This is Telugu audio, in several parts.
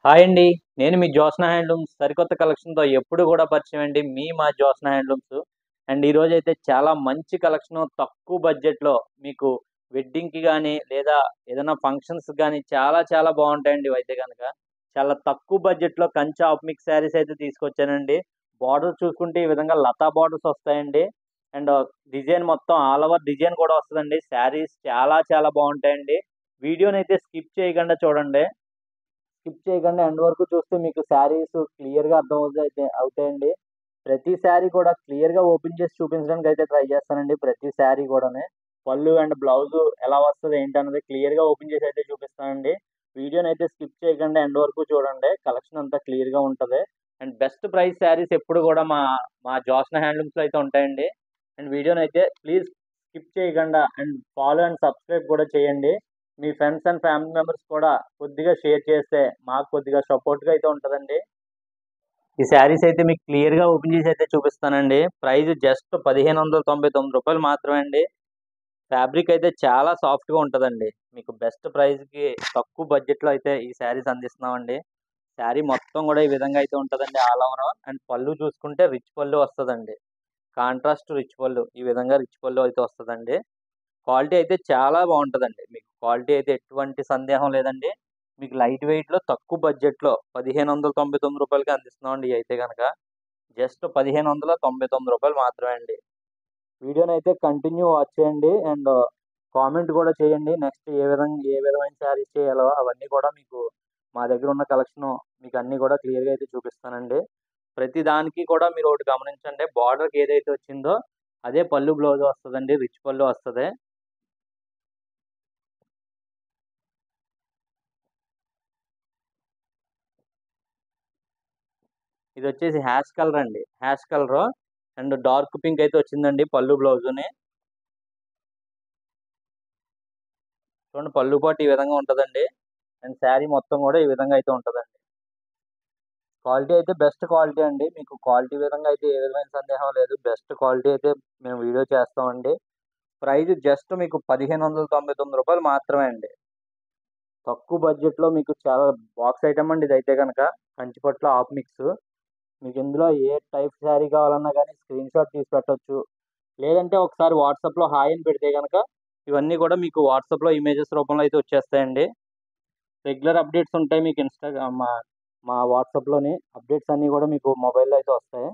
హాయ్ అండి. నేను మీ జ్యోత్స్న హ్యాండ్లూమ్స్ సరికొత్త కలెక్షన్‌తో ఎప్పుడు గూడా పరిచయం అండి. మా జ్యోత్స్న హ్యాండ్లూమ్స్. అండ్ ఈరోజైతే చాలా మంచి కలెక్షను తక్కువ బడ్జెట్‌లో మీకు వెడ్డింగ్‌కి గాని, లేదా ఏదైనా ఫంక్షన్స్‌కి గాని చాలా చాలా బావుంటాయండి ఇవైతే గనక. చాలా తక్కువ బడ్జెట్‌లో కంచి హాఫ్ మిక్స్ శారీస్ అయితే తీసుకొచ్చానండి. బోర్డర్ చూసుకుంటే ఈ విధంగా లతా బోర్డర్స్ వస్తాయండి. అండ్ డిజైన్ మొత్తం ఆల్ ఓవర్ డిజైన్ కూడా వస్తదండి. శారీస్ చాలా చాలా బావుంటాయండి. వీడియోనైతే స్కిప్ చేయకుండా చూడండి. స్కిప్ చేయకుండా ఎండ్ వరకు చూస్తే మీకు శారీస్ క్లియర్‌గా అవుతాయండి. ప్రతి శారీ కూడా క్లియర్‌గా ఓపెన్ చేసి చూపించడానికైతే ట్రై చేస్తానండి ప్రతి శారీ కూడాని. పళ్ళు అండ్ బ్లౌజు ఎలా వస్తది ఏంటన్నది క్లియర్‌గా ఓపెన్ చేసి అయితే చూపిస్తానండి. వీడియోనైతే స్కిప్ చేయకుండా ఎండ్ వరకు చూడండి. కలెక్షన్ అంతా క్లియర్‌గా ఉంటది. అండ్ బెస్ట్ ప్రైస్ శారీస్ ఎప్పుడు కూడా మా జ్యోత్స్న హ్యాండ్లూమ్స్‌లో అయితే ఉంటాయండి. అండ్ వీడియోనైతే ప్లీజ్ స్కిప్ చేయకుండా అండ్ ఫాలో అండ్ సబ్స్క్రైబ్ కూడా చేయండి. మీ ఫ్రెండ్స్ అండ్ ఫ్యామిలీ మెంబర్స్ కూడా కొద్దిగా షేర్ చేస్తే మాకు కొద్దిగా సపోర్ట్‌గా అయితే ఉంటదండి. ఈ శారీస్ అయితే మీకు క్లియర్‌గా ఓపెన్ చేసి అయితే చూపిస్తానండి. ప్రైస్ జస్ట్ రూ. 1599 మాత్రమే అండి. ఫ్యాబ్రిక్ అయితే చాలా సాఫ్ట్‌గా ఉంటదండి. మీకు బెస్ట్ ప్రైస్‌కి తక్కువ బడ్జెట్‌లో అయితే ఈ శారీస్ అందిస్తున్నామండి. శారీ మొత్తం గూడా ఈ విధంగా అయితే ఉంటదండి ఆల్ ఓవర్. అండ్ పళ్ళు చూసుకుంటే రిచ్ పళ్ళు వస్తదండి. కాంట్రాస్ట్ రిచ్ పళ్ళు. ఈ విధంగా రిచ్ పళ్ళు అయితే వస్తదండి. క్వాలిటీ అయితే చాలా బావుంటదండి. మీకు క్వాలిటీ అయితే ఎటువంటి సందేహం లేదండి. మీకు లైట్ వెయిట్‌లో తక్కువ బడ్జెట్‌లో రూ. 1599కి అందిస్తున్నామండి ఇయైతే గనక. జస్ట్ రూ. 1599 మాత్రమే అండి. వీడియోనైతే కంటిన్యూ వాచ్ చేయండి. అండ్ కామెంట్ కూడా చేయండి. నెక్స్ట్ ఏ విధమైన శారీస్ చేయాలో అవన్నీ కూడా మీకు మా దగ్గర ఉన్న కలెక్షను మీకు అన్నీ కూడా క్లియర్‌గా అయితే చూపిస్తానండి. ప్రతి దానికి కూడా మీరు ఒకటి గమనించండి. బోర్డర్‌కి ఏదైతే వచ్చిందో అదే పళ్ళు బ్లౌజ్ వస్తదండి. రిచ్ పళ్ళు వస్తది. ఇదొచ్చేసి హ్యాష్ కలర్ అండి. Hash colour and dark pink అయితే వచ్చిందండి పళ్ళు బ్లౌజుని. చూడండి పళ్ళు పాటు ఈ విధంగా ఉంటదండి. అండ్ శారీ మొత్తం గూడా ఈ విధంగా అయితే ఉంటదండి. క్వాలిటీ అయితే బెస్ట్ క్వాలిటీ అండి. మీకు క్వాలిటీ విధంగా అయితే ఏ విధమైన సందేహం లేదు. బెస్ట్ క్వాలిటీ అయితే మేము వీడియో చేస్తామండి. ప్రైస్ జస్ట్ మీకు రూ. 1599 మాత్రమే అండి. తక్కువ బడ్జెట్‌లో మీకు చాలా బాక్స్ ఐటమ్ అండి ఇదైతే గనక. కంచిపట్టులో హాఫ్ మిక్స్. మీకు ఇందులో ఏ టైప్ శారీ కావాలన్నా గానీ స్క్రీన్‌షాట్ తీసి పెట్టొచ్చు. లేదంటే ఒకసారి వాట్సాప్‌లో హాయ్ అని పెడితే గనక ఇవన్నీ కూడా మీకు వాట్సాప్‌లో ఇమేజెస్ రూపంలో అయితే వచ్చేస్తాయండి. రెగ్యులర్ అప్డేట్స్ ఉంటాయి మీకు మా మా వాట్సాప్‌లోని అప్డేట్స్ అన్నీ కూడా మీకు మొబైల్‌లో అయితే వస్తాయి.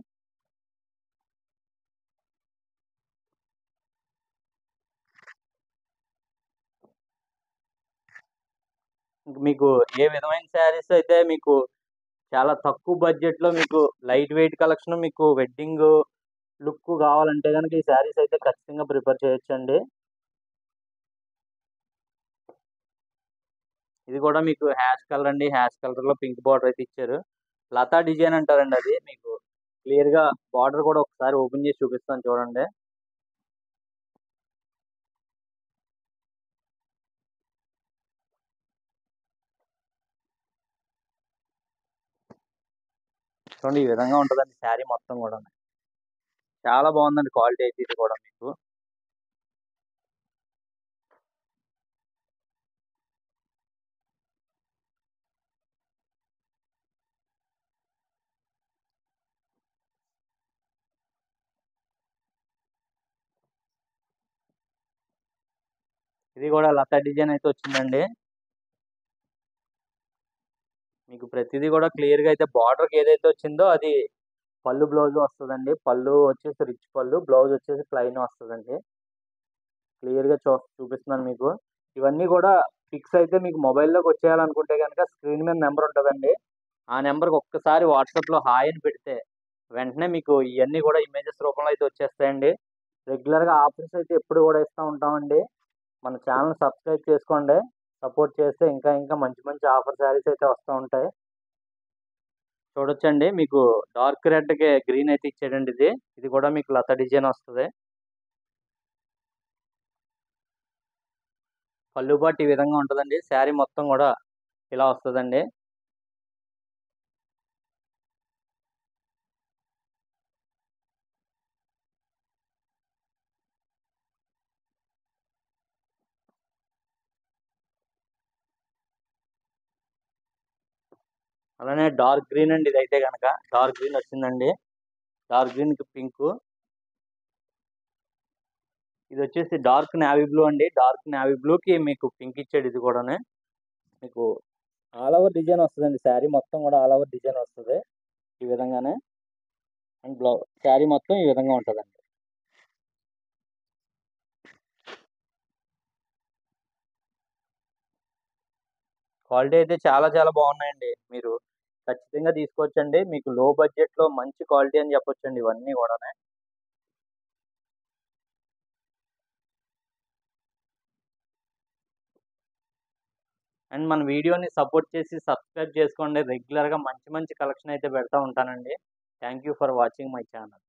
ఇంక మీకు ఏ విధమైన శారీస్ అయితే మీకు చాలా తక్కువ బడ్జెట్‌లో మీకు లైట్ వెయిట్ కలెక్షన్ మీకు వెడ్డింగ్ లుక్ కావాలంటే గనక ఈ శారీస్ అయితే ఖచ్చితంగా ప్రిఫర్ చేయొచ్చండి. ఇది కూడా మీకు హ్యాష్ కలర్ అండి. హ్యాష్ కలర్‌లో పింక్ బార్డర్ అయితే ఇచ్చారు. లతా డిజైన్ అంటారండి అది. మీకు క్లియర్‌గా బార్డర్ కూడా ఒకసారి ఓపెన్ చేసి చూపిస్తాను చూడండి. చూడండి ఈ విధంగా ఉంటదండి శారీ మొత్తం గూడాను. చాలా బావుందండి క్వాలిటీ అయితే ఇది కూడా మీకు. ఇది గూడా లతా డిజైన్ అయితే వచ్చిందండి. మీకు ప్రతిది గూడా క్లియర్‌గా అయితే బార్డర్‌కి ఏదైతే వచ్చిందో అది పళ్ళు బ్లౌజ్ వస్తదండి. పళ్ళు వచ్చేసి రిచ్ పళ్ళు. బ్లౌజ్ వచ్చేసి ప్లెయిన్ వస్తదండి. క్లియర్‌గా చూపిస్తున్నాను మీకు. ఇవన్నీ గూడా పిక్స్ అయితే మీకు మొబైల్‌లోకి వచ్చేయాలనుకుంటే గనక స్క్రీన్ మీద నంబర్ ఉంటదండి. ఆ నంబర్‌కి ఒక్కసారి వాట్సాప్‌లో హాయ్ అని పెడితే వెంటనే మీకు ఇయన్నీ గూడా ఇమేజెస్ రూపంలో అయితే వచ్చేస్తాయండి. రెగ్యులర్‌గా ఆఫర్స్ అయితే ఎప్పుడు గూడా ఇస్తా ఉంటామండి. మన ఛానెల్ సబ్స్క్రైబ్ చేసుకోండి. సపోర్ట్ చేస్తే ఇంకా ఇంకా మంచి మంచి ఆఫర్ శారీస్ అయితే వస్తా ఉంటాయి. చూడొచ్చండి మీకు డార్క్ రెడ్‌కి గ్రీన్ అయితే ఇచ్చాడండి ఇది. ఇది కూడా మీకు లతా డిజైన్ వస్తది. పళ్ళు పాటు ఈ విధంగా ఉంటదండి. శారీ మొత్తం గూడా ఇలా వస్తదండి. అలానే డార్క్ గ్రీన్ అండి, ఇదైతే కనుక డార్క్ గ్రీన్ వచ్చిందండి. డార్క్ గ్రీన్కి పింక్. ఇది వచ్చేసి డార్క్ నేవీ బ్లూ అండి. డార్క్ నేవీ బ్లూకి మీకు పింక్ ఇచ్చాడు. ఇది కూడా మీకు ఆల్ ఓవర్ డిజైన్ వస్తుందండి. శారీ మొత్తం కూడా ఆల్ ఓవర్ డిజైన్ వస్తుంది ఈ విధంగానే. అండ్ శారీ మొత్తం ఈ విధంగా ఉంటుందండి. క్వాలిటీ అయితే చాలా చాలా బాగున్నాయండి. మీరు ఖచ్చితంగా తీసుకోవచ్చండి. మీకు లో బడ్జెట్లో మంచి క్వాలిటీ అని చెప్పొచ్చండి ఇవన్నీ కూడా. అండ్ మన వీడియోని సపోర్ట్ చేసి సబ్స్క్రైబ్ చేసుకోండి. రెగ్యులర్గా మంచి మంచి కలెక్షన్ అయితే పెడతా ఉంటానండి. Thank you for watching my channel.